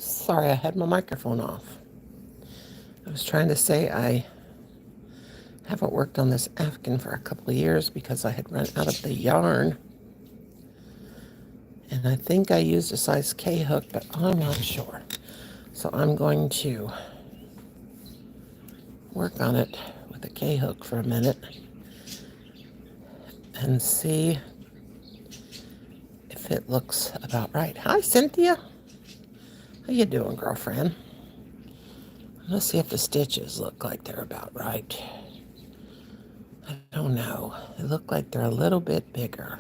Oops, sorry, I had my microphone off. I was trying to say I haven't worked on this afghan for a couple of years because I had run out of the yarn. And I think I used a size K hook, but I'm not sure. So I'm going to work on it with a K hook for a minute and see if it looks about right. Hi, Cynthia. How you doing, girlfriend? Let's see if the stitches look like they're about right. I don't know. They look like they're a little bit bigger.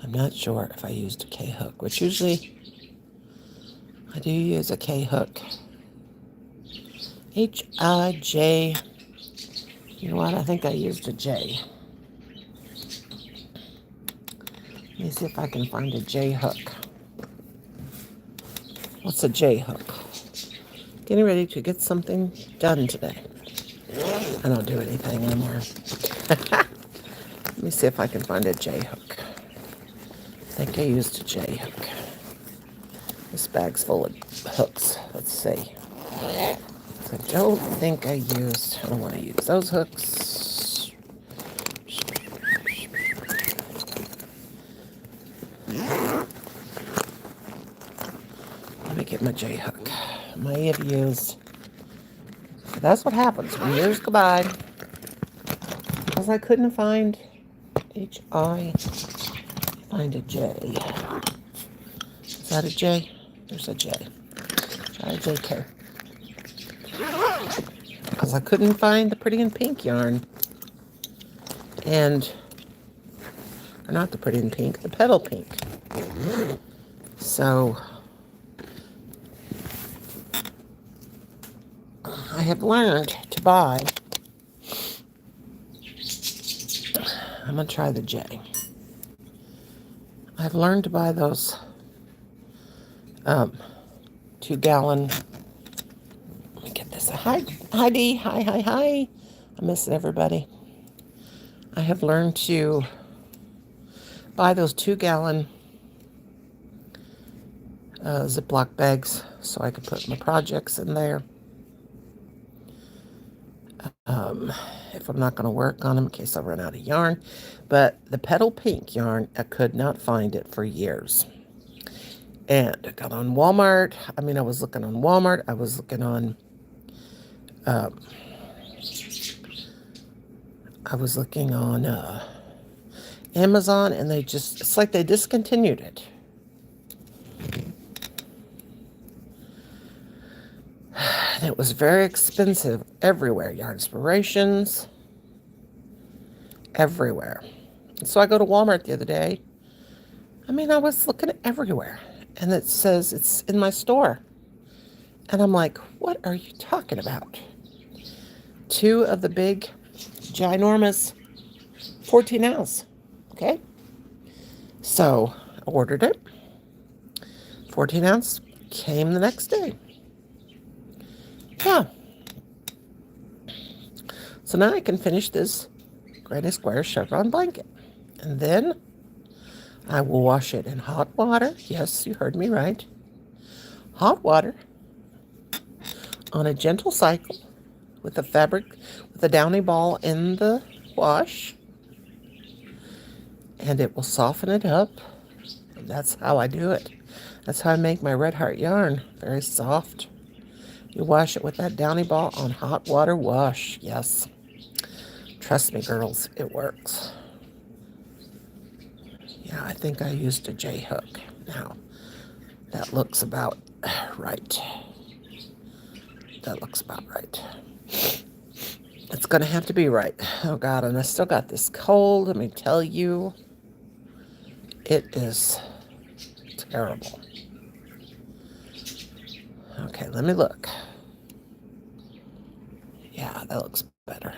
I'm not sure if I used a K hook, which usually I do use a K hook. H-I-J. You know what? I think I used a J. Let me see if I can find a J hook. What's a J hook? Getting ready to get something done today. I don't do anything anymore. Let me see if I can find a J hook. I think I used a J hook. This bag's full of hooks. Let's see. So I don't think I don't want to use those hooks. Let me get my J hook. I may have used. That's what happens when years go by. Because I couldn't find H-I. Find a J. Is that a J? There's a J. Try a JK. Because I couldn't find the pretty and pink yarn. And, or not the pretty and pink, the petal pink. So, I have learned to buy. I'm going to try the J. I've learned to buy those 2-gallon. Let me get this. Hi, Dee. Hi. I'm missing everybody. I have learned to buy those 2-gallon Ziploc bags so I can put my projects in there. If I'm not going to work on them in case I run out of yarn. But the petal pink yarn, I could not find it for years. And I got on Walmart. I was looking on Walmart. I was looking on Amazon, and it's like they discontinued it. And it was very expensive everywhere. Yarn Inspirations, everywhere. So I go to Walmart the other day. I was looking everywhere, and it says it's in my store. And I'm like, what are you talking about? 2 of the big, ginormous 14 ounce. Okay. So I ordered it. 14 ounce came the next day. Yeah. So now I can finish this Granny Square Chevron blanket. And then I will wash it in hot water. Yes, you heard me right. Hot water on a gentle cycle with the downy ball in the wash. And it will soften it up. And that's how I do it. That's how I make my Red Heart yarn. Very soft. You wash it with that downy ball on hot water wash. Yes. Trust me, girls, it works. Yeah, I think I used a J hook. Now, that looks about right. That looks about right. It's going to have to be right. Oh, God, and I still got this cold. Let me tell you, it is terrible. Okay, let me look. Yeah, that looks better.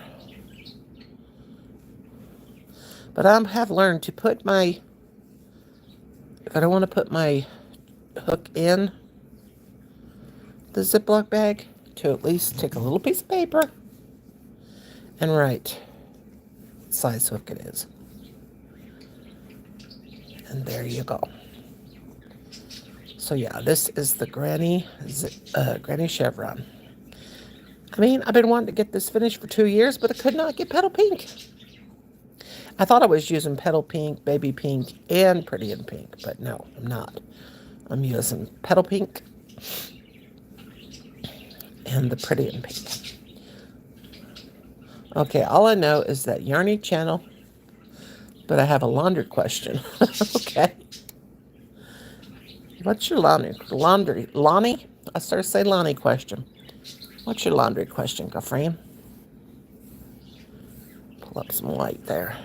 But I have learned to put if I don't want to put my hook in the Ziploc bag, to at least take a little piece of paper and write what size hook it is. And there you go. So yeah, this is the Granny Chevron. I mean, I've been wanting to get this finished for 2 years, but I could not get petal pink. I thought I was using petal pink, baby pink, and pretty in pink, but no, I'm not. I'm using petal pink and the pretty in pink. Okay, all I know is that Yarny channel, but I have a laundry question. Okay. What's your Lonnie? I started to say Lonnie question. What's your laundry question, girlfriend? Pull up some light there.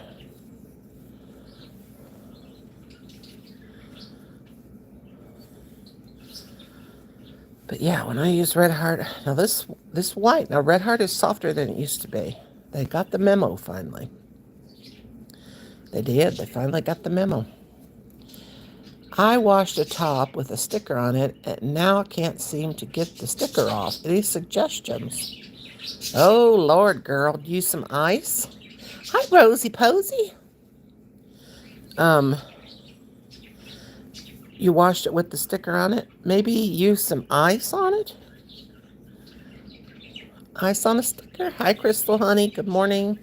But yeah, when I use Red Heart, now this white, now Red Heart is softer than it used to be. They got the memo finally. They did. They finally got the memo. I washed a top with a sticker on it, and now I can't seem to get the sticker off. Any suggestions? Oh, Lord, girl. Use some ice? Hi, Rosie Posy. You washed it with the sticker on it? Maybe use some ice on it? Ice on a sticker? Hi, Crystal, honey. Good morning.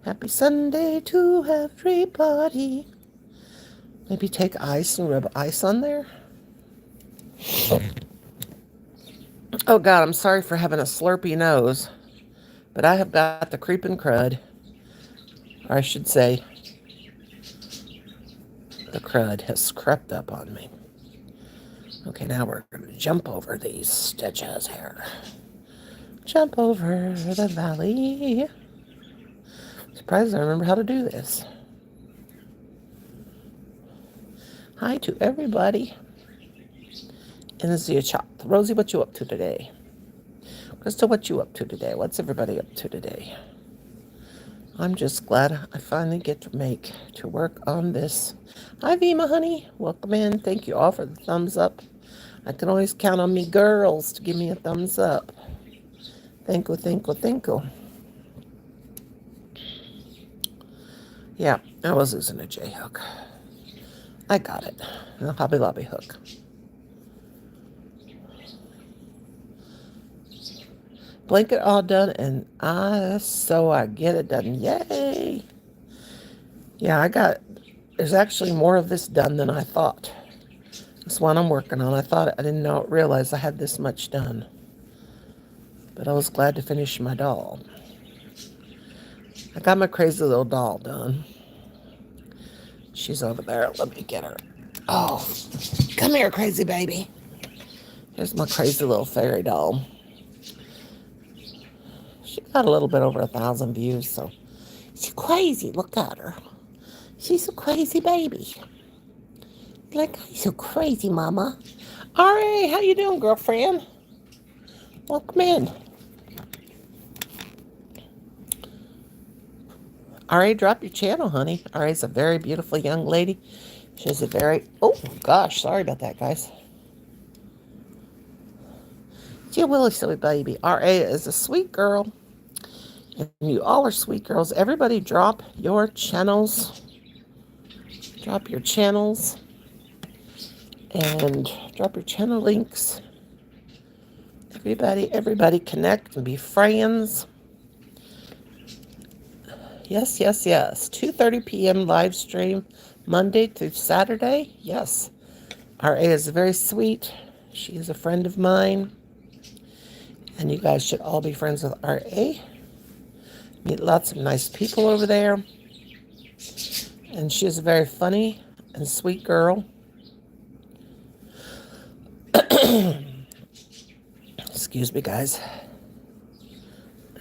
Happy Sunday to everybody. Maybe take ice and rub ice on there. Oh, God, I'm sorry for having a slurpy nose, but I have got the creeping crud. Or I should say, the crud has crept up on me. Okay, now we're going to jump over these stitches here. Jump over the valley. Surprised I remember how to do this. Hi to everybody. And this is your chop. Rosie, what you up to today? Crystal, what you up to today? What's everybody up to today? I'm just glad I finally get to work on this. Hi, Vima, honey. Welcome in. Thank you all for the thumbs up. I can always count on me girls to give me a thumbs up. Thank you, thank you, thank you. Yeah, I was using a J hook. I got it. A Hobby Lobby hook. Blanket all done, and so I get it done. Yay! Yeah, there's actually more of this done than I thought. This one I'm working on. I didn't realize I had this much done. But I was glad to finish my doll. I got my crazy little doll done. She's over there. Let me get her. Oh, come here, crazy baby. Here's my crazy little fairy doll. She got a little bit over 1,000 views, so she's crazy. Look at her. She's a crazy baby. Like, I'm so crazy, mama. R.A., how you doing, girlfriend? Welcome in. R.A., drop your channel, honey. R.A.'s a very beautiful young lady. She's a very... Oh, gosh. Sorry about that, guys. Gee willy, silly baby. R.A. is a sweet girl. And you all are sweet girls. Everybody drop your channels. Drop your channels. And drop your channel links. Everybody connect and be friends. Yes, yes, yes. 2:30 p.m. live stream, Monday through Saturday. Yes. R.A. is very sweet. She is a friend of mine. And you guys should all be friends with R.A. Meet lots of nice people over there. And she is a very funny and sweet girl. Excuse me, guys.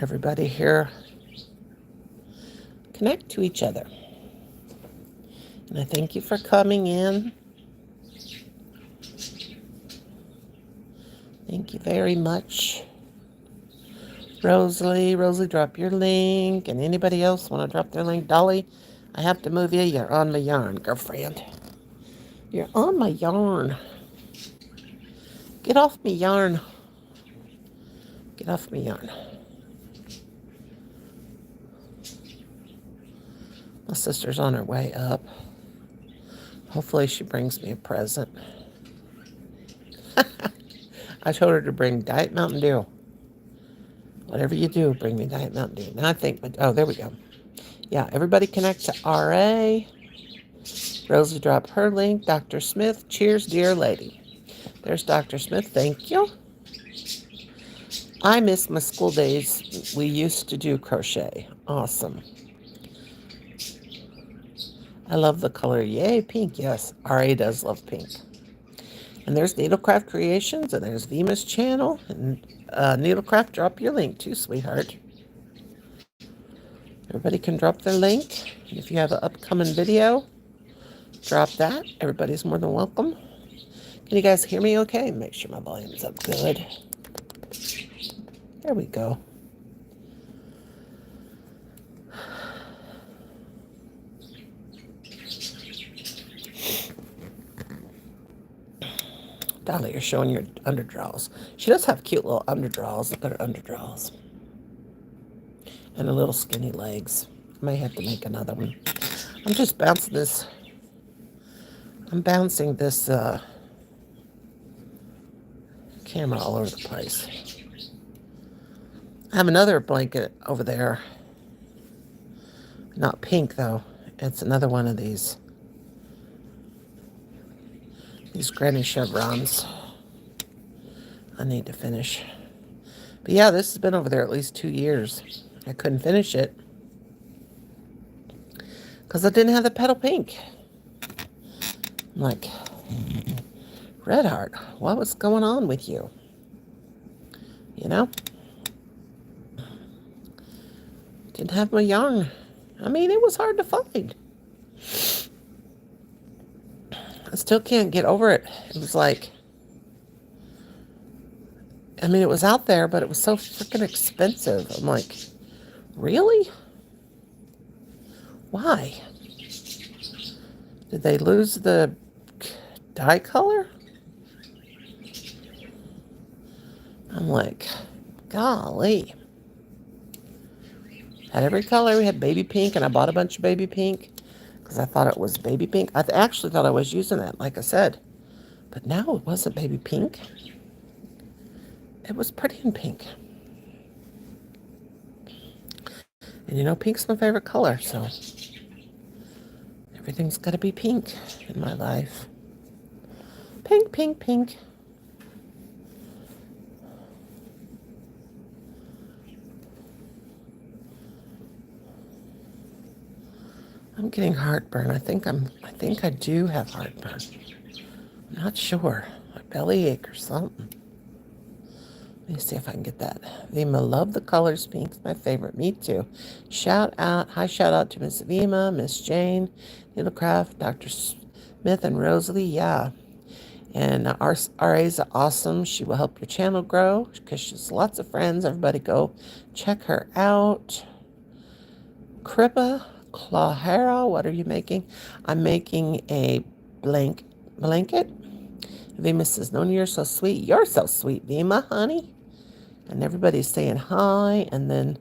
Everybody here connect to each other. And I thank you for coming in. Thank you very much. Rosalie, drop your link. And anybody else want to drop their link? Dolly, I have to move you. You're on my yarn, girlfriend. You're on my yarn. Get off me yarn. Get off me yarn. My sister's on her way up. Hopefully she brings me a present. I told her to bring Diet Mountain Dew. Whatever you do, bring me Diet Mountain Dew. Now I think, oh, there we go. Yeah, everybody connect to RA. Rosie dropped her link. Dr. Smith, cheers, dear lady. There's Dr. Smith. Thank you. I miss my school days. We used to do crochet. Awesome. I love the color. Yay, pink. Yes, RA does love pink. And there's Needlecraft Creations, and there's Vima's channel. And Needlecraft, drop your link too, sweetheart. Everybody can drop their link. If you have an upcoming video, drop that. Everybody's more than welcome. Can you guys hear me okay? Make sure my volume's up good. There we go. Dolly, you're showing your underdraws. She does have cute little underdraws. Look at her underdraws. And her little skinny legs. I may have to make another one. I'm just bouncing this. I'm bouncing this camera all over the place. I have another blanket over there. Not pink, though. It's another one of these granny chevrons. I need to finish. But yeah, this has been over there at least 2 years. I couldn't finish it because I didn't have the petal pink. I'm like, Red Heart, what was going on with you? You know? Didn't have my yarn. I mean, it was hard to find. I still can't get over it. It was like, I mean, it was out there, but it was so freaking expensive. I'm like, really? Why? Did they lose the dye color? I'm like, golly. Had every color. We had baby pink, and I bought a bunch of baby pink because I thought it was baby pink. I actually thought I was using that, like I said. But no, it wasn't baby pink. It was pretty in pink. And you know, pink's my favorite color, so everything's got to be pink in my life. Pink, pink, pink. I'm getting heartburn. I think I do have heartburn. I'm not sure. A belly ache or something. Let me see if I can get that. Vima, love the colors. Pink's my favorite. Me too. Shout out to Miss Vima, Miss Jane, Needlecraft, Dr. Smith, and Rosalie. Yeah. And RA's awesome. She will help your channel grow because she has lots of friends. Everybody go check her out. Kripa Clahara, what are you making? I'm making a blanket. Vima says, Nonie, you're so sweet. You're so sweet, Vima, honey. And everybody's saying hi. And then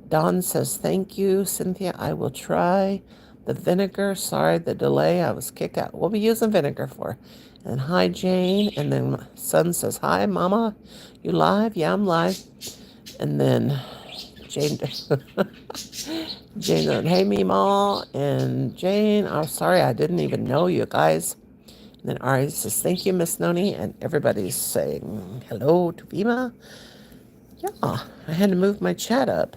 Dawn says, thank you, Cynthia. I will try the vinegar. Sorry, the delay. I was kicked out. We'll be using vinegar for. And hi, Jane. And then my son says, hi, Mama. You live? Yeah, I'm live. And then Jane, Jane, hey, Meemaw. And Jane, I'm sorry, I didn't even know you guys. And then Ari says, thank you, Miss Nonie. And everybody's saying hello to Vima. Yeah, I had to move my chat up.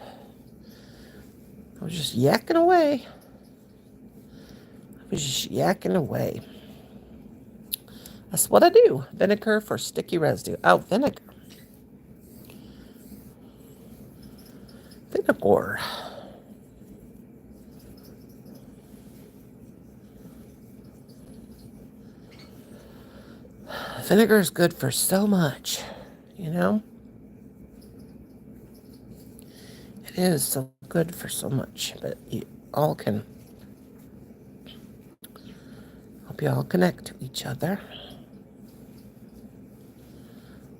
I was just yakking away. That's what I do. Vinegar for sticky residue. Oh, vinegar. Vinegar. Vinegar is good for so much, you know? It is so good for so much, but you all can, hope you all connect to each other.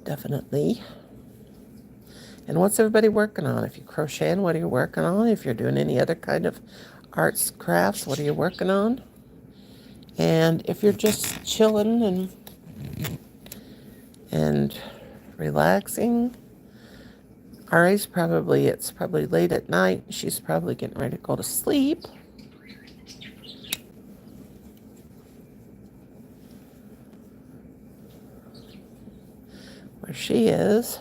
Definitely. And what's everybody working on? If you're crocheting, what are you working on? If you're doing any other kind of arts, crafts, what are you working on? And if you're just chilling and relaxing. It's probably late at night. She's probably getting ready to go to sleep. Where she is.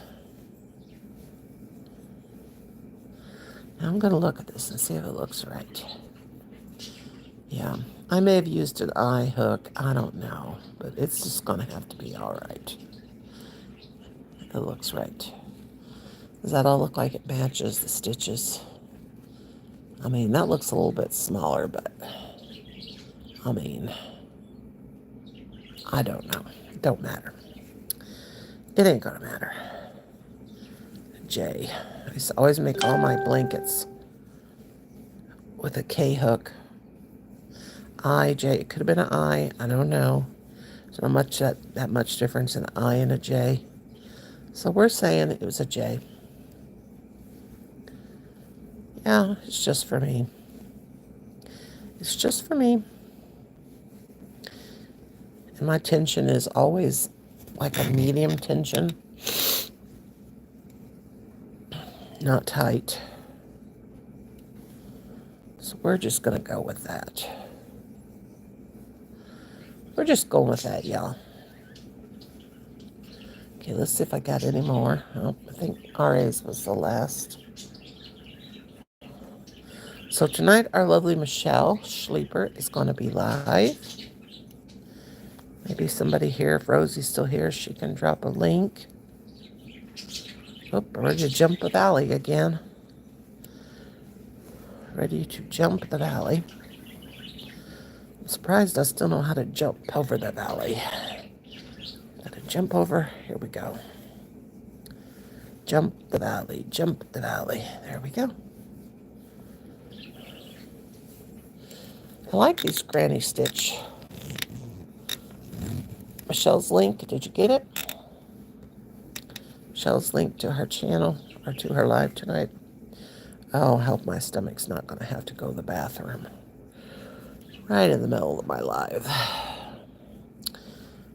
Now I'm going to look at this and see if it looks right. Yeah, I may have used an eye hook. I don't know, but it's just going to have to be all right. It looks right. Does that all look like it matches the stitches? I mean, that looks a little bit smaller, but I mean, I don't know. It don't matter. It ain't going to matter. J. I used to always make all my blankets with a K hook. I, J. It could have been an I. I don't know. There's not much that much difference in an I and a J. So we're saying it was a J. Yeah, it's just for me. It's just for me. And my tension is always like a medium tension. Not tight. So we're just going to go with that. We're just going with that, y'all. Okay, let's see if I got any more. Oh, I think RA's was the last. So tonight, our lovely Michelle Schleeper is going to be live. Maybe somebody here, if Rosie's still here, she can drop a link. Oh, ready to jump the valley again. Ready to jump the valley. I'm surprised I still know how to jump over the valley. Gotta jump over. Here we go. Jump the valley. Jump the valley. There we go. I like these granny stitch. Michelle's link. Did you get it? Michelle's link to her channel or to her live tonight. Oh, help, my stomach's not going to have to go to the bathroom. Right in the middle of my live.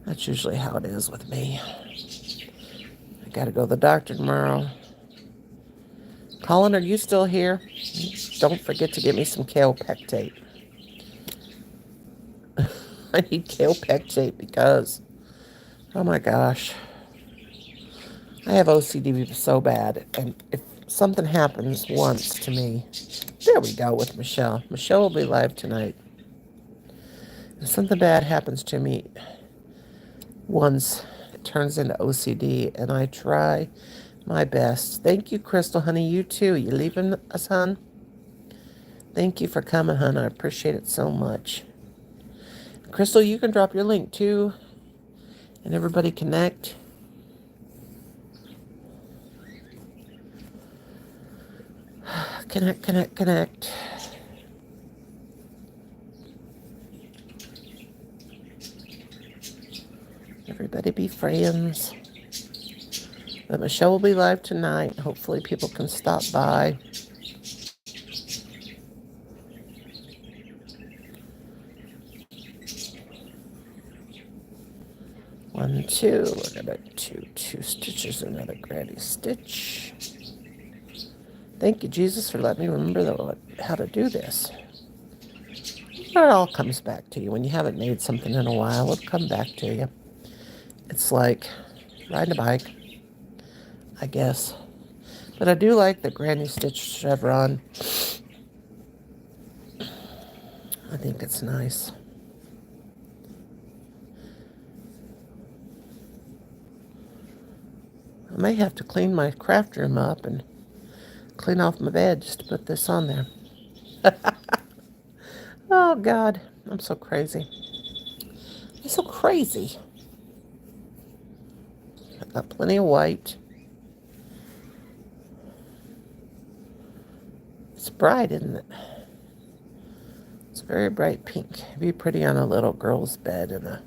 That's usually how it is with me. I got to go to the doctor tomorrow. Colin, are you still here? Don't forget to get me some kale pectate. I need kale pectate because, oh my gosh, I have OCD so bad. And if something happens once to me, there we go with Michelle. Michelle will be live tonight. If something bad happens to me once, it turns into OCD, and I try my best. Thank you, Crystal, honey. You too. You leaving us, hon? Thank you for coming, hon. I appreciate it so much. Crystal, you can drop your link too, and everybody connect. Connect, connect, connect. Everybody be friends. But Michelle will be live tonight. Hopefully people can stop by. One, two. We're gonna do two stitches, another granny stitch. Thank you, Jesus, for letting me remember how to do this. It all comes back to you. When you haven't made something in a while, it'll come back to you. It's like riding a bike, I guess. But I do like the granny stitch chevron. I think it's nice. I may have to clean my craft room up and clean off my bed just to put this on there. Oh, God. I'm so crazy. I'm so crazy. I've got plenty of white. It's bright, isn't it? It's very bright pink. It'd be pretty on a little girl's bed, and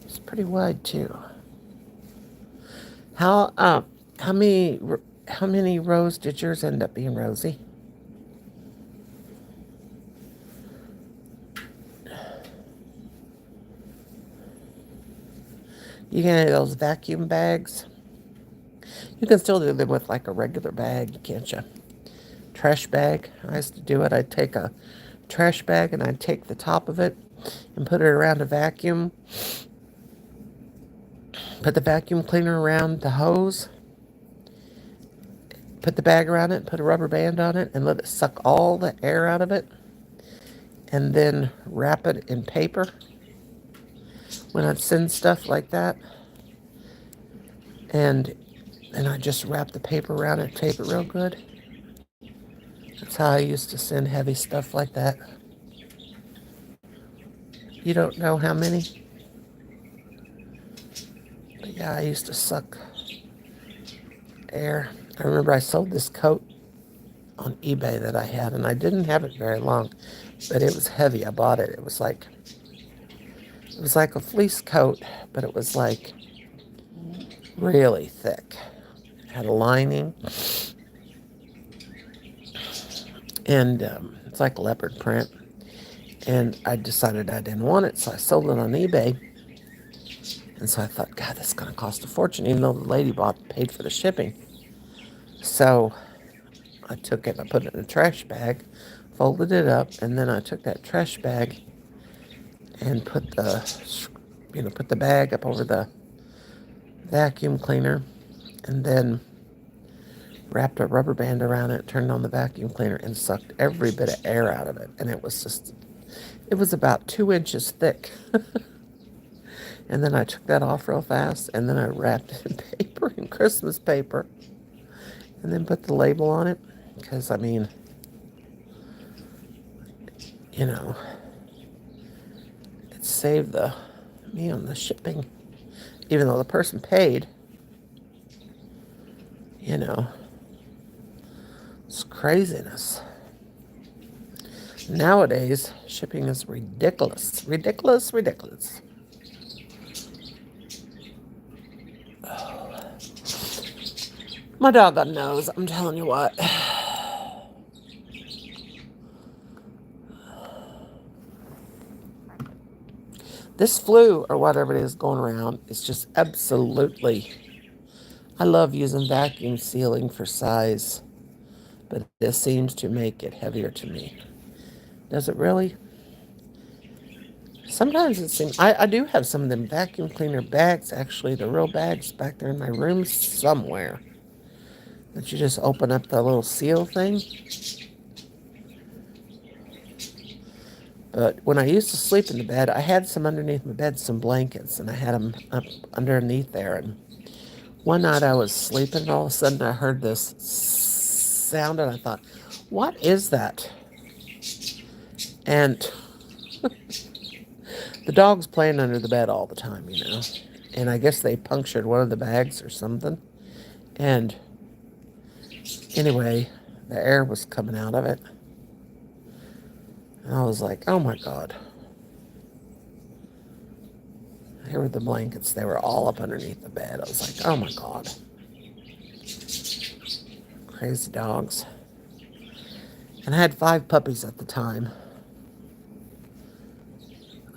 it's pretty wide too. How many rows did yours end up being, Rosie? You get any of those vacuum bags? You can still do them with like a regular bag, can't you? Trash bag. I used to do it. I'd take a trash bag and I'd take the top of it and put it around a vacuum. Put the vacuum cleaner around the hose. Put the bag around it, put a rubber band on it, and let it suck all the air out of it. And then wrap it in paper when I'd send stuff like that. And then I just wrap the paper around it, tape it real good. That's how I used to send heavy stuff like that. You don't know how many? But yeah, I used to suck air. I remember I sold this coat on eBay that I had, and I didn't have it very long, but it was heavy. I bought it. It was like a fleece coat, but it was like really thick. It had a lining, and it's like leopard print. And I decided I didn't want it, so I sold it on eBay. And so I thought, God, this is going to cost a fortune, even though the lady paid for the shipping. So I took it and I put it in a trash bag, folded it up, and then I took that trash bag and put the bag up over the vacuum cleaner, and then wrapped a rubber band around it, turned on the vacuum cleaner, and sucked every bit of air out of it. And it was about 2 inches thick. And then I took that off real fast, and then I wrapped it in paper, in Christmas paper, and then put the label on it. Because, I mean, it saved me on the shipping. Even though the person paid, it's craziness. Nowadays, shipping is ridiculous. Ridiculous, ridiculous. My doggone nose, I'm telling you what. This flu, or whatever it is going around, is just absolutely... I love using vacuum sealing for size, but this seems to make it heavier to me. Does it really? Sometimes it seems... I do have some of them vacuum cleaner bags, actually, the real bags back there in my room somewhere. That you just open up the little seal thing. But when I used to sleep in the bed, I had some underneath my bed, some blankets, and I had them up underneath there. And one night I was sleeping, and all of a sudden I heard this sound, and I thought, what is that? And the dog's playing under the bed all the time, And I guess they punctured one of the bags or something. And anyway, the air was coming out of it. And I was like, oh my God. Here were the blankets. They were all up underneath the bed. I was like, oh my God. Crazy dogs. And I had 5 puppies at the time.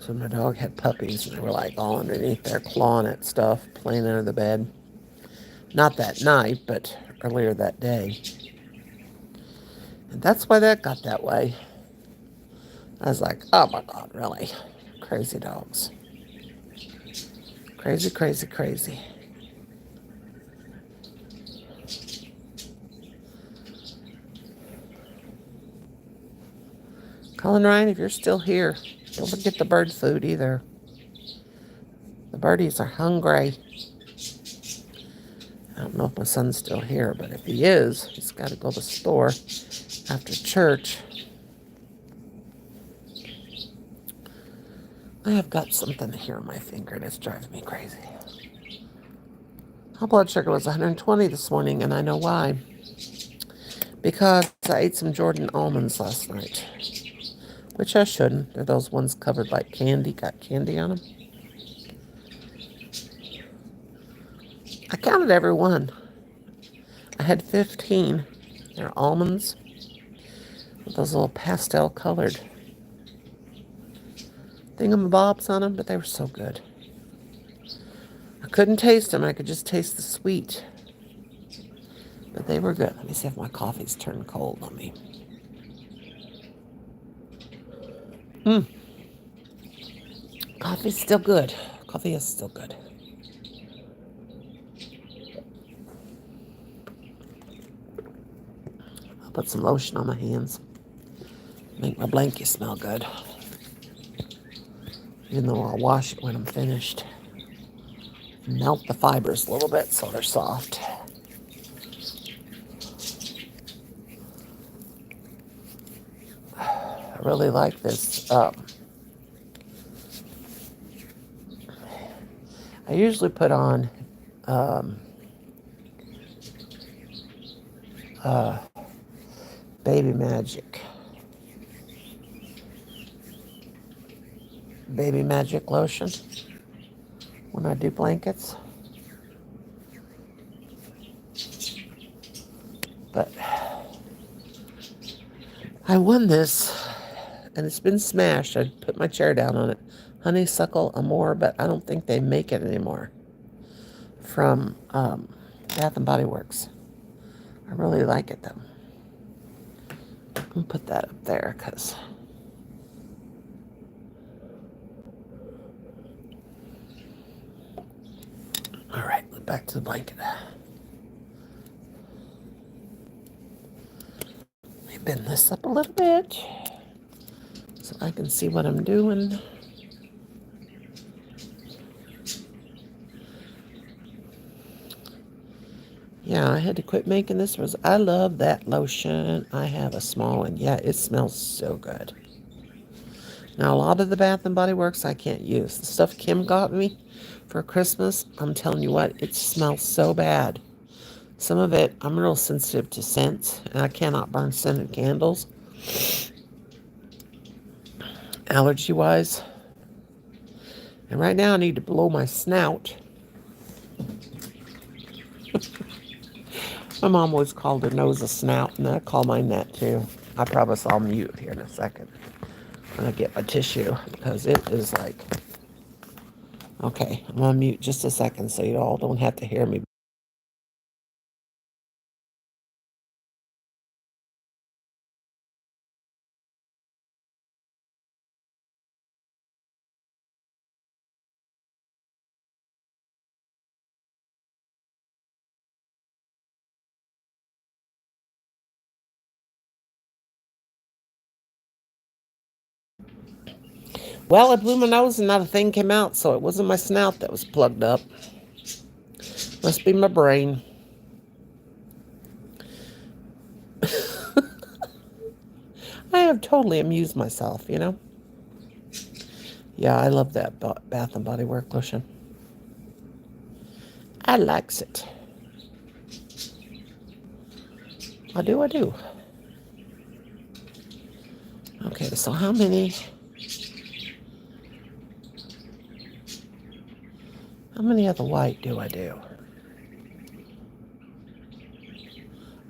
So my dog had puppies, and they were like all underneath there clawing at stuff, playing under the bed. Not that night, but earlier that day. And that's why that got that way. I was like, oh my God, really? Crazy dogs. Crazy, crazy, crazy. Colin Ryan, if you're still here, don't forget the bird food either. The birdies are hungry. I don't know if my son's still here, but if he is, he's got to go to the store after church. I have got something here on my finger, and it's driving me crazy. My blood sugar was 120 this morning, and I know why. Because I ate some Jordan almonds last night. Which I shouldn't. They're those ones covered like candy, got candy on them. I counted every one. I had 15. They're almonds with those little pastel colored thingamabobs on them, but they were so good. I couldn't taste them. I could just taste the sweet. But they were good. Let me see if my coffee's turned cold on me. Coffee's still good. Coffee is still good. I'll put some lotion on my hands. Make my blanket smell good. Even though I'll wash it when I'm finished. Melt the fibers a little bit so they're soft. I really like this. I usually put on Baby Magic lotion when I do blankets. But I won this, and it's been smashed. I put my chair down on it. Honeysuckle Amore, but I don't think they make it anymore. From Bath and Body Works. I really like it, though. I'm going to put that up there, because... All right, back to the blanket. Let me bend this up a little bit so I can see what I'm doing. Yeah, I had to quit making this. I love that lotion. I have a small one. Yeah, it smells so good. Now, a lot of the Bath and Body Works I can't use. The stuff Kim got me for Christmas, I'm telling you what, it smells so bad. Some of it, I'm real sensitive to scents, and I cannot burn scented candles. Allergy-wise. And right now I need to blow my snout. My mom always called her nose a snout, and I call mine that too. I promise I'll mute here in a second when I get my tissue, because it is like... Okay, I'm going to mute just a second so you all don't have to hear me. Well, I blew my nose and not a thing came out, so it wasn't my snout that was plugged up. Must be my brain. I have totally amused myself, you know? Yeah, I love that Bath and Body Works lotion. I likes it. I do. Okay, so how many of the white do I do?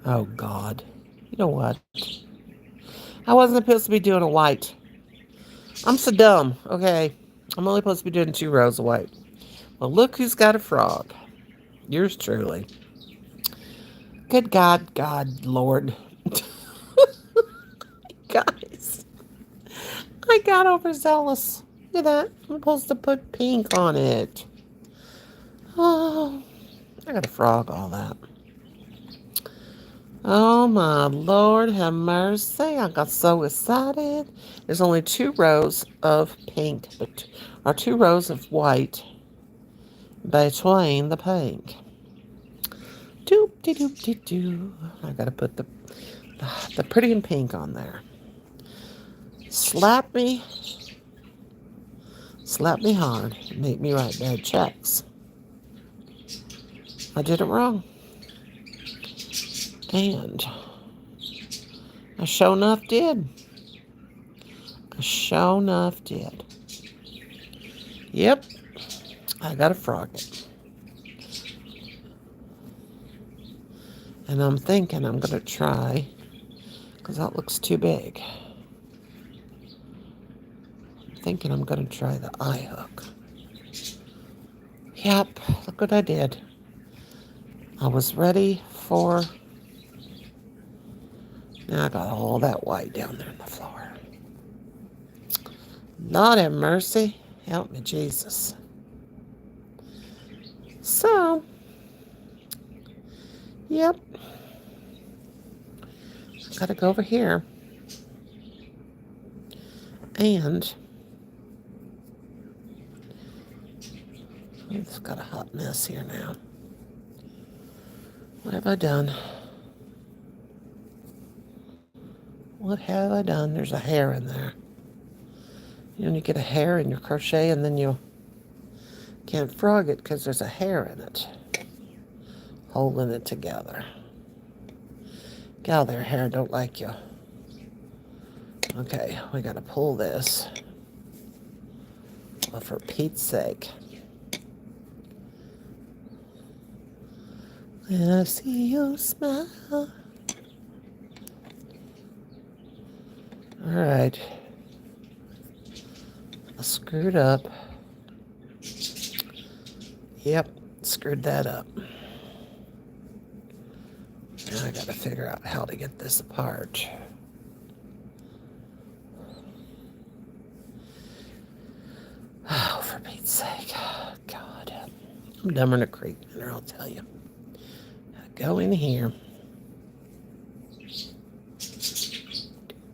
Oh, God. You know what? I wasn't supposed to be doing a white. I'm so dumb, okay? I'm only supposed to be doing 2 rows of white. Well, look who's got a frog. Yours truly. Good God, Lord. Guys, I got overzealous. Look at that. I'm supposed to put pink on it. Oh, I got a frog, all that. Oh, my Lord, have mercy. I got so excited. There's only 2 rows of pink, or 2 rows of white between the pink. Doop-de-doop-de-doo. I got to put the pretty and pink on there. Slap me hard, make me write bad checks. I did it wrong. And I sure enough did. Yep, I got a frog it. And I'm thinking I'm going to try, because that looks too big. I'm thinking I'm going to try the eye hook. Yep, look what I did. I was ready for... Now I got all that white down there on the floor. Lord have mercy. Help me, Jesus. So, yep. Gotta go over here. And it's got a hot mess here now. What have I done? What have I done? There's a hair in there. You know, when you get a hair in your crochet and then you can't frog it because there's a hair in it, holding it together. Gal, their hair don't like you. Okay, we gotta pull this. Well, for Pete's sake. When I see you smile. All right. I screwed up. Yep, screwed that up. Now I gotta figure out how to get this apart. Oh, for Pete's sake. Oh, God. I'm dumber than a creek, and I'll tell you. Go in here.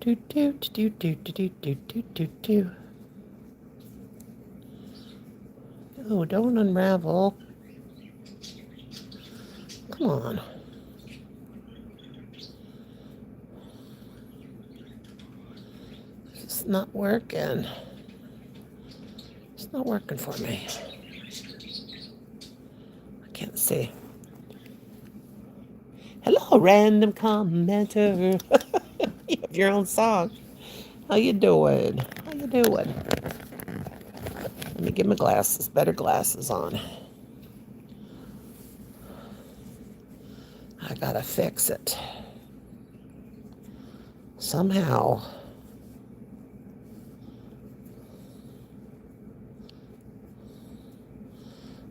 Do do do do do do do do do do. Oh, don't unravel. Come on. It's not working. It's not working for me. I can't see. Hello, random commenter. You have your own song. How you doing? How you doing? Let me get my glasses, better glasses on. I gotta fix it. Somehow.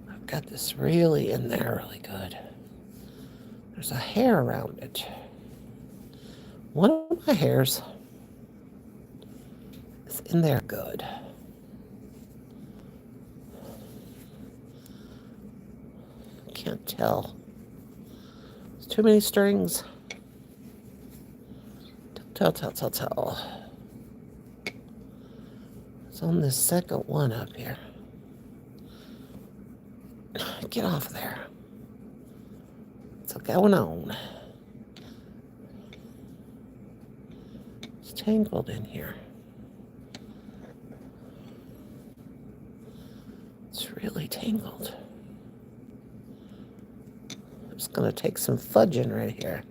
I've got this really in there really good. There's a hair around it. One of my hairs is in there good. Can't tell. There's too many strings. Tell. It's on this second one up here. Get off there. What's going on? It's tangled in here. It's really tangled. It's going to take some fudging right here.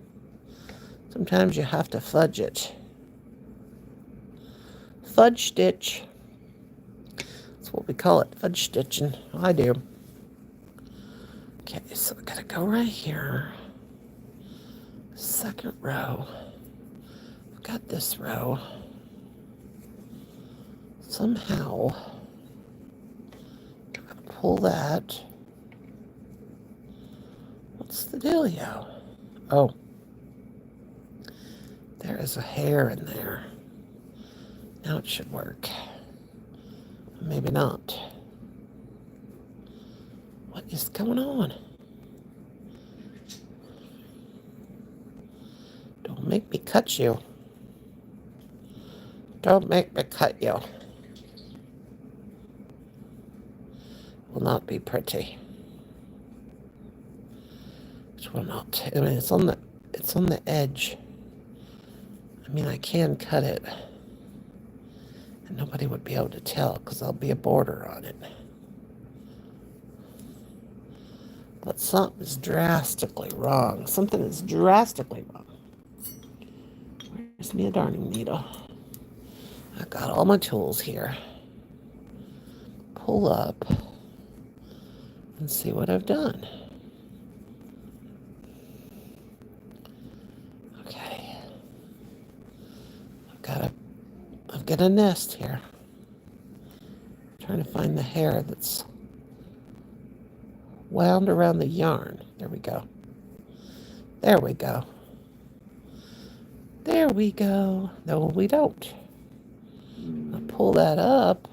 Sometimes you have to fudge it. Fudge stitch. That's what we call it, fudge stitching. I do. Okay, so we gotta go right here. Second row. I've got this row. Somehow, I'm gonna pull that. What's the dealio? Oh, there is a hair in there. Now it should work. Maybe not. What is going on? Don't make me cut you. Don't make me cut you. Will not be pretty. It will not. I mean, it's on the edge. I mean, I can cut it, and nobody would be able to tell because there'll be a border on it. But something's drastically wrong. Something is drastically wrong. Where's me a darning needle? I got all my tools here. Pull up and see what I've done. Okay. I've got a nest here. I'm trying to find the hair that's wound around the yarn. There we go. There we go. There we go. No, we don't. I'll pull that up.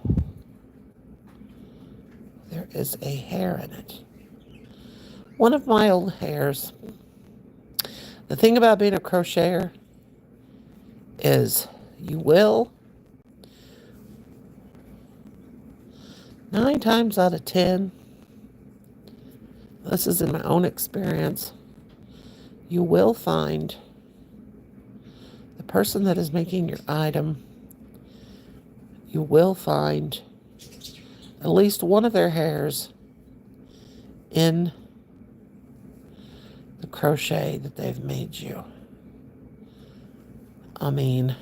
There is a hair in it. One of my old hairs. The thing about being a crocheter is you will, 9 times out of 10, this is in my own experience, you will find the person that is making your item, you will find at least one of their hairs in the crochet that they've made you. I mean,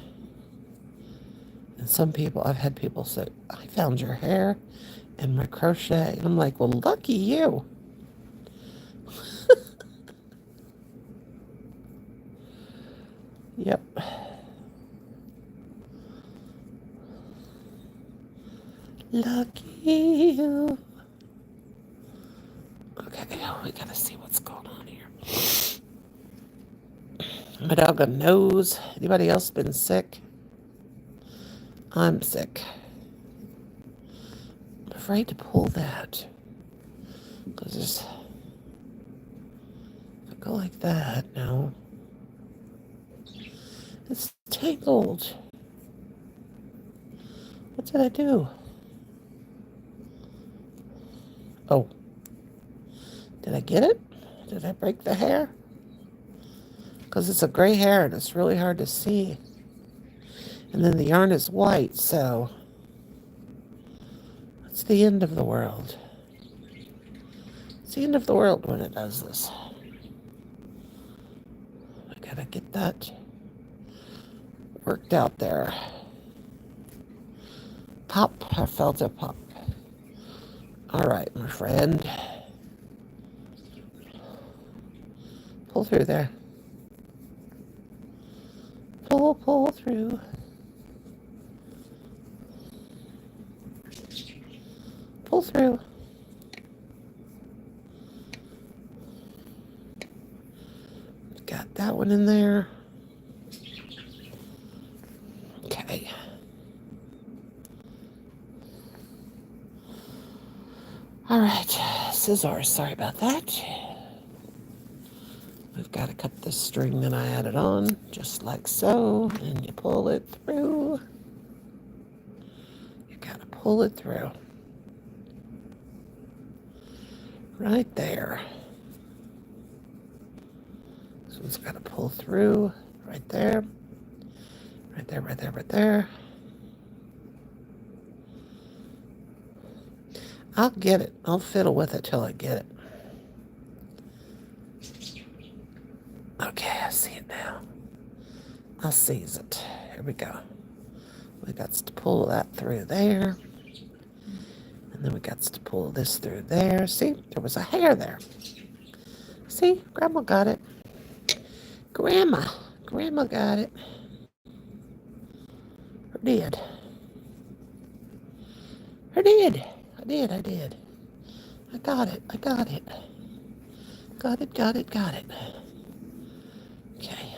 and some people, I've had people say, I found your hair in my crochet. And I'm like, well, lucky you. Yep. Lucky you. Okay, we gotta see what's going on here. My doggone nose. Anybody else been sick? I'm sick. I'm afraid to pull that. Because if I go like that, no. It's tangled. What did I do? Oh. Did I get it? Did I break the hair? Because it's a gray hair and it's really hard to see. And then the yarn is white, so it's the end of the world. It's the end of the world when it does this. I gotta get that worked out there. Pop, I felt it pop. All right, my friend. Pull through there. Pull through. Pull through. Got that one in there. Okay. All right, scissors, sorry about that. We've got to cut this string that I added on, just like so, and you pull it through. You got to pull it through. Right there. This one's got to pull through, right there. Right there, right there, right there. I'll get it. I'll fiddle with it till I get it. Okay, I see it now. I'll seize it. Here we go. We got to pull that through there. And then we got to pull this through there. See, there was a hair there. See, Grandma got it. Grandma got it. Or did. I did. I got it. Got it. Okay.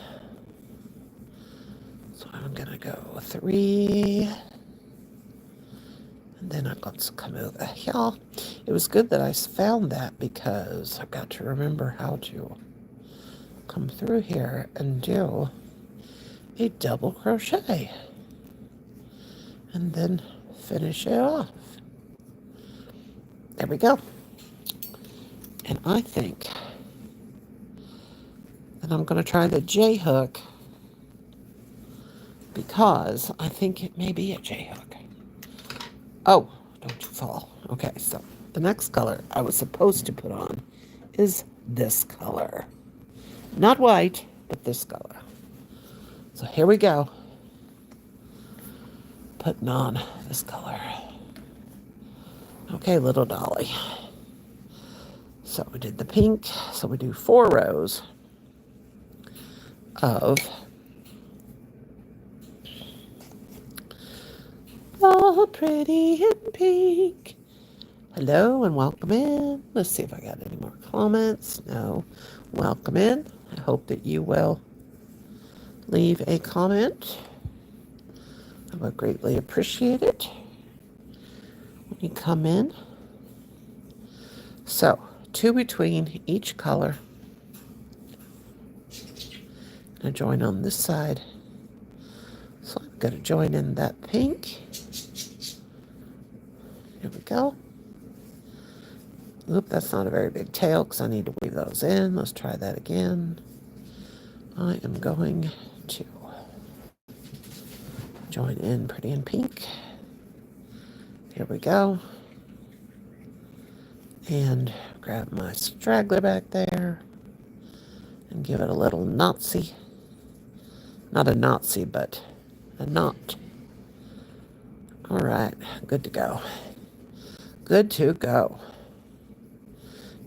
So I'm gonna go 3. And then I've got to come over here. It was good that I found that because I've got to remember how to come through here and do a double crochet. And then finish it off. There we go. And I think that I'm going to try the J hook because I think it may be a J hook. Oh, don't you fall. Okay, so the next color I was supposed to put on is this color. Not white, but this color. So here we go. Putting on this color. Okay, little dolly. So we did the pink. So we do 4 rows of all pretty in pink. Hello and welcome in. Let's see if I got any more comments. No. Welcome in. I hope that you will leave a comment. I would greatly appreciate it when you come in. So, 2 between each color. I'm going to join on this side. So I'm going to join in that pink. Here we go. Oop, that's not a very big tail because I need to weave those in. Let's try that again. I am going to join in pretty in pink. Here we go. And grab my straggler back there and give it a little Nazi. Not a Nazi, but a knot. All right, good to go. Good to go.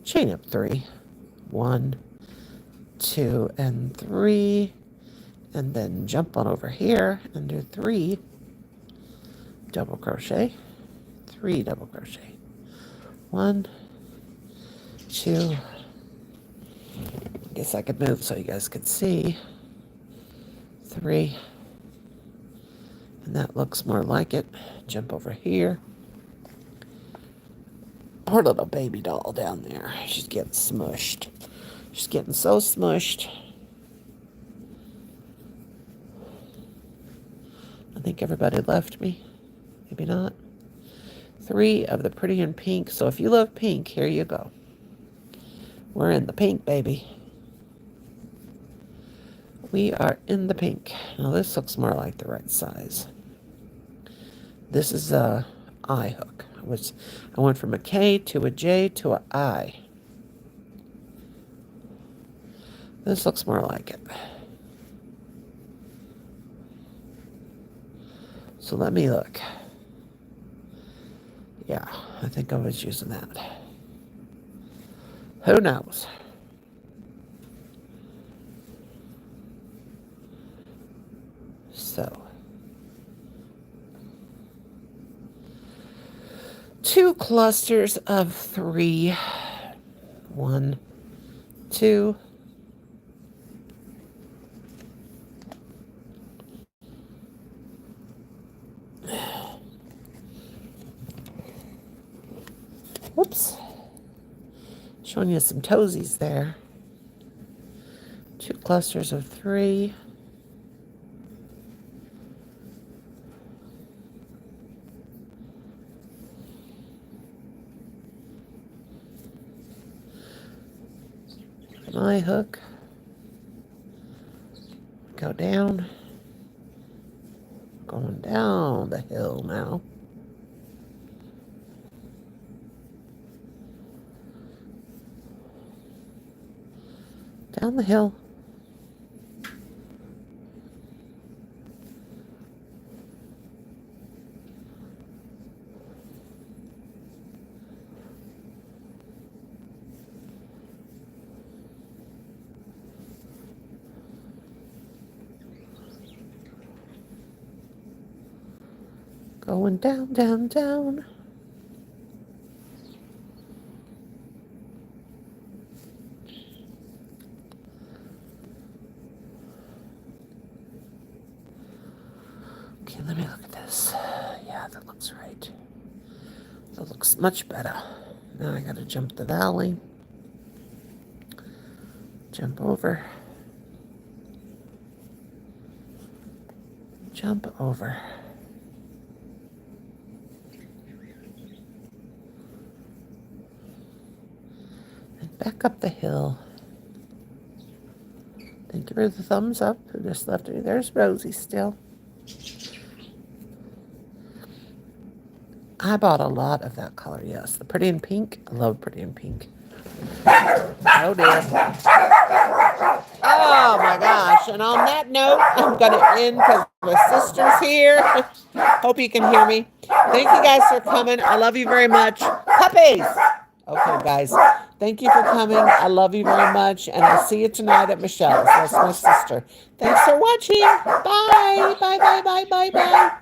Chain up 3. 1, 2, and 3. And then jump on over here and do 3 double crochet. 3 double crochet. 1, 2. I guess I could move so you guys could see. 3. And that looks more like it. Jump over here. Poor little baby doll down there. She's getting smushed. She's getting so smushed. I think everybody left me. Maybe not. 3 of the pretty in pink. So if you love pink, here you go. We're in the pink, baby. We are in the pink. Now this looks more like the right size. This is a I hook. I went from a K to a J to a I. This looks more like it. So let me look. Yeah, I think I was using that. Who knows? So, 2 clusters of 3. 1, 2. Whoops. Showing you some toesies there. 2 clusters of 3. My hook. Go down. Going down the hill now. Down the hill. Going down, down, down. Okay, let me look at this. Yeah, that looks right. That looks much better. Now I gotta jump the valley. Jump over. Jump over. And back up the hill. Thank you for the thumbs up. Who just left me? There's Rosie still. I bought a lot of that color, yes. The pretty in pink. I love pretty in pink. Oh dear. Oh my gosh. And on that note, I'm going to end because my sister's here. Hope you can hear me. Thank you guys for coming. I love you very much. Puppies. Okay, guys. Thank you for coming. I love you very much. And I'll see you tonight at Michelle's. That's my sister. Thanks for watching. Bye. Bye, bye, bye, bye, bye.